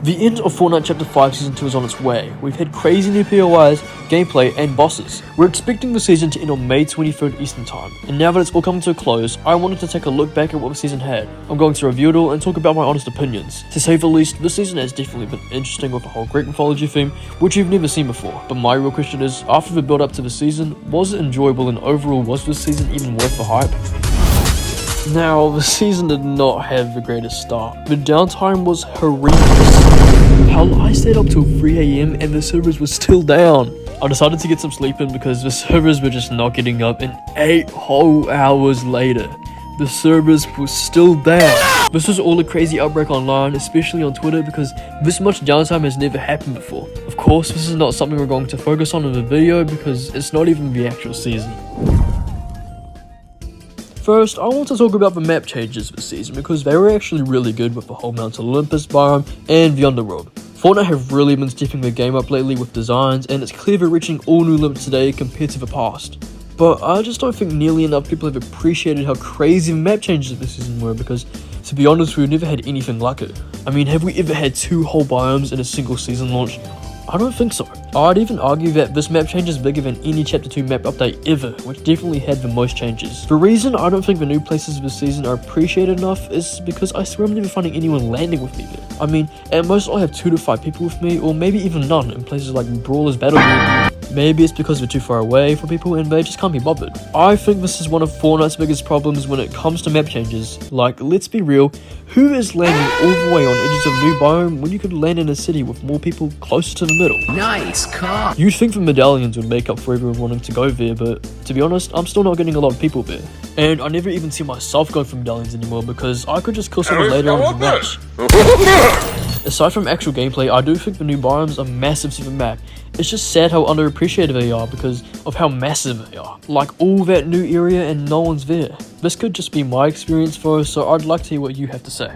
The end of Fortnite Chapter 5 Season 2 is on its way. We've had crazy new POIs, gameplay, and bosses. We're expecting the season to end on May 23rd Eastern Time, and now that it's all coming to a close, I wanted to take a look back at what the season had. I'm going to review it all and talk about my honest opinions. To say the least, this season has definitely been interesting with the whole Greek mythology theme, which you've never seen before. But my real question is, after the build up to the season, was it enjoyable, and overall was this season even worth the hype? Now, the season did not have the greatest start. The downtime was horrendous. Hell, I stayed up till 3 AM and the servers were still down. I decided to get some sleep in because the servers were just not getting up, and 8 whole hours later, the servers were still down. This was all a crazy outbreak online, especially on Twitter, because this much downtime has never happened before. Of course, this is not something we're going to focus on in the video because it's not even the actual season. First, I want to talk about the map changes this season because they were actually really good with the whole Mount Olympus biome and the underworld. Fortnite have really been stepping the game up lately with designs, and it's clear they're reaching all new limits today compared to the past. But I just don't think nearly enough people have appreciated how crazy the map changes this season were, because to be honest, we've never had anything like it. I mean, have we ever had 2 whole biomes in a single season launch? I don't think so. I'd even argue that this map change is bigger than any Chapter 2 map update ever, which definitely had the most changes. The reason I don't think the new places this season are appreciated enough is because I swear I'm never finding anyone landing with me there. I mean, at most I'll have 2 to 5 people with me, or maybe even none in places like Brawler's Battleground. Maybe it's because we're too far away for people and they just can't be bothered. I think this is one of Fortnite's biggest problems when it comes to map changes. Like, let's be real, who is landing all the way on edges of new biome when you could land in a city with more people closer to the middle? Nice car! You'd think the medallions would make up for everyone wanting to go there, but to be honest, I'm still not getting a lot of people there. And I never even see myself going for medallions anymore because I could just kill someone later on in the match. Aside from actual gameplay, I do think the new biomes are massive to the map. It's just sad how underappreciated they are because of how massive they are. Like, all that new area and no one's there. This could just be my experience though, so I'd like to hear what you have to say.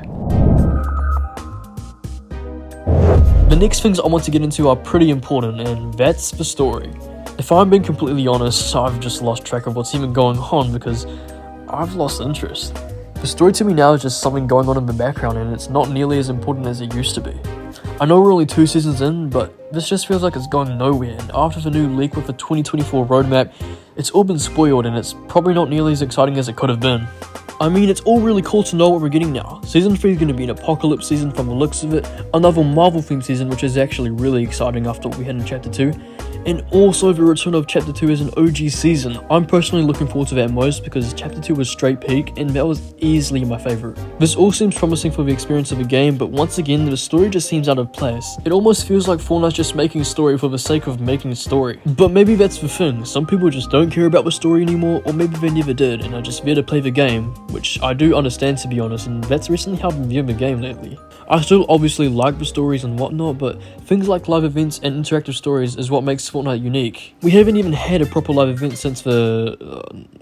The next things I want to get into are pretty important, and that's the story. If I'm being completely honest, I've just lost track of what's even going on because I've lost interest. The story to me now is just something going on in the background, and it's not nearly as important as it used to be. I know we're only 2 seasons in, but this just feels like it's going nowhere, and after the new leak with the 2024 roadmap, it's all been spoiled and it's probably not nearly as exciting as it could have been. I mean, it's all really cool to know what we're getting now. Season 3 is going to be an apocalypse season from the looks of it, another Marvel themed season which is actually really exciting after what we had in Chapter 2, and also the return of Chapter 2 as an OG season. I'm personally looking forward to that most because Chapter 2 was straight peak and that was easily my favourite. This all seems promising for the experience of the game, but once again the story just seems out of place. It almost feels like Fortnite's just making a story for the sake of making a story. But maybe that's the thing, some people just don't care about the story anymore, or maybe they never did and are just there to play the game, which I do understand to be honest, and that's recently how I've been viewing the game lately. I still obviously like the stories and whatnot, but things like live events and interactive stories is what makes Fortnite unique. We haven't even had a proper live event since the...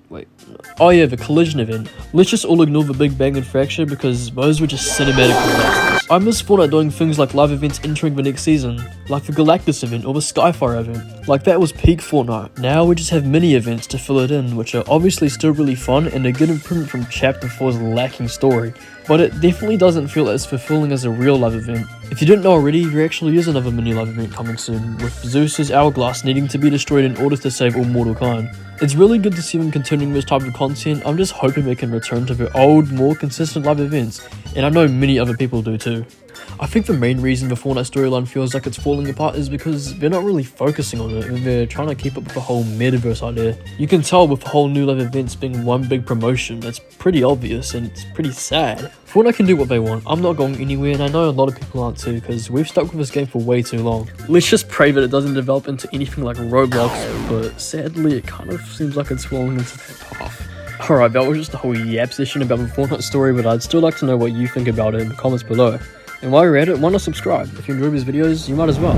the Collision event. Let's just all ignore the Big Bang and Fracture because those were just cinematic disasters. I miss Fortnite doing things like live events entering the next season, like the Galactus event or the Skyfire event. Like, that was peak Fortnite. Now we just have mini events to fill it in, which are obviously still really fun and a good improvement from Chapter 4's lacking story, but it definitely doesn't feel as fulfilling as a real live event. If you didn't know already, there actually is another mini live event coming soon, with Zeus's hourglass needing to be destroyed in order to save all mortal kind. It's really good to see them continuing this type of content. I'm just hoping they can return to their old, more consistent live events, and I know many other people do too. I think the main reason the Fortnite storyline feels like it's falling apart is because they're not really focusing on it and they're trying to keep up with the whole metaverse idea. You can tell with the whole new live events being one big promotion, that's pretty obvious and it's pretty sad. Fortnite can do what they want, I'm not going anywhere, and I know a lot of people aren't too because we've stuck with this game for way too long. Let's just pray that it doesn't develop into anything like Roblox, but sadly it kind of seems like it's falling into that path. Alright, that was just a whole yap session about the Fortnite story, but I'd still like to know what you think about it in the comments below. And while you're at it, why not subscribe? If you enjoy these videos, you might as well.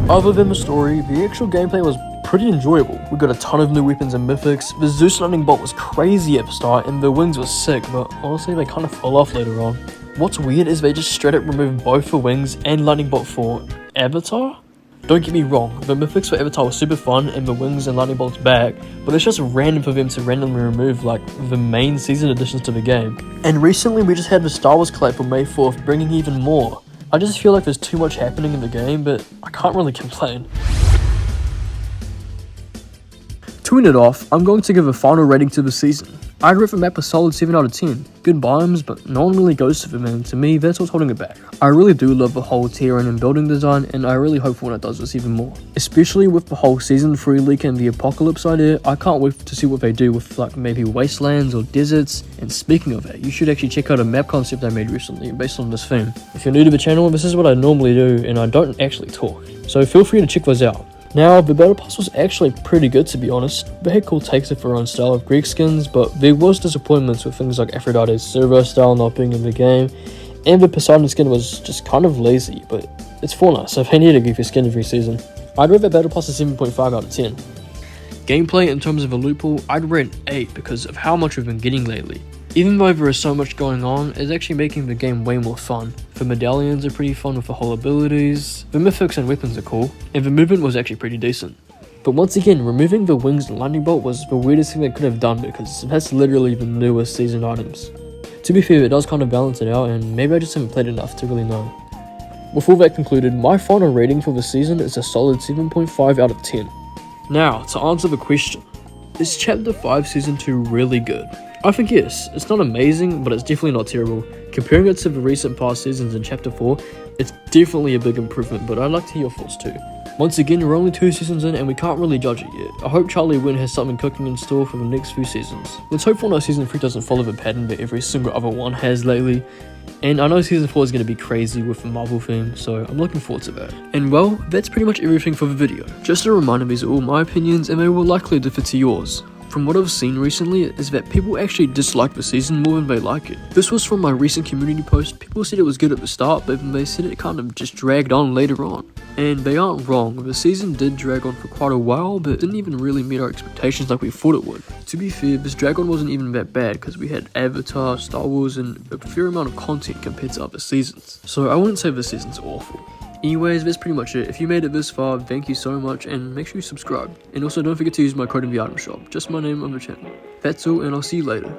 Other than the story, the actual gameplay was pretty enjoyable. We got a ton of new weapons and mythics, the Zeus lightning bolt was crazy at the start, and the wings were sick, but honestly they kind of fell off later on. What's weird is they just straight up removed both the wings and lightning bolt for Avatar? Don't get me wrong, the mythics for Avatar was super fun and the wings and lightning bolts back, but it's just random for them to randomly remove like the main season additions to the game. And recently we just had the Star Wars collab for May 4th bringing even more. I just feel like there's too much happening in the game, but I can't really complain. To end it off, I'm going to give a final rating to the season. I'd rate the map a solid 7 out of 10. Good biomes, but no one really goes to them, and to me, that's what's holding it back. I really do love the whole terrain and building design, and I really hope Fortnite does this even more. Especially with the whole Season 3 leak and the Apocalypse idea, I can't wait to see what they do with like maybe wastelands or deserts. And speaking of that, you should actually check out a map concept I made recently based on this theme. If you're new to the channel, this is what I normally do, and I don't actually talk. So feel free to check those out. Now, the Battle Pass was actually pretty good to be honest. They had cool takes of their own style of Greek skins, but there was disappointments with things like Aphrodite's server style not being in the game, and the Poseidon skin was just kind of lazy, but it's Fortnite, so they need to give your skin every season. I'd rate that Battle Pass a 7.5 out of 10. Gameplay in terms of a loot pool, I'd rate an 8 because of how much we've been getting lately. Even though there is so much going on, it's actually making the game way more fun. The medallions are pretty fun with the whole abilities, the mythics and weapons are cool, and the movement was actually pretty decent. But once again, removing the wings and lightning bolt was the weirdest thing they could have done because that's literally the newest season items. To be fair, it does kind of balance it out, and maybe I just haven't played enough to really know. With all that concluded, my final rating for the season is a solid 7.5 out of 10. Now, to answer the question, is Chapter 5 Season 2 really good? I think yes, it's not amazing, but it's definitely not terrible. Comparing it to the recent past seasons in Chapter 4, it's definitely a big improvement, but I'd like to hear your thoughts too. Once again, we're only 2 seasons in and we can't really judge it yet. I hope Charlie Wynn has something cooking in store for the next few seasons. Let's hope Fortnite Season 3 doesn't follow the pattern that every single other one has lately. And I know Season 4 is going to be crazy with the Marvel theme, so I'm looking forward to that. And well, that's pretty much everything for the video. Just a reminder, these are all my opinions and they will likely differ to yours. From what I've seen recently is that people actually dislike the season more than they like it. This was from my recent community post. People said it was good at the start, but then they said it kind of just dragged on later on. And they aren't wrong, the season did drag on for quite a while, but it didn't even really meet our expectations like we thought it would. To be fair, this drag on wasn't even that bad because we had Avatar, Star Wars, and a fair amount of content compared to other seasons. So I wouldn't say this season's awful. Anyways, that's pretty much it. If you made it this far, thank you so much, and make sure you subscribe. And also don't forget to use my code in the item shop, just my name on the channel. That's all, and I'll see you later.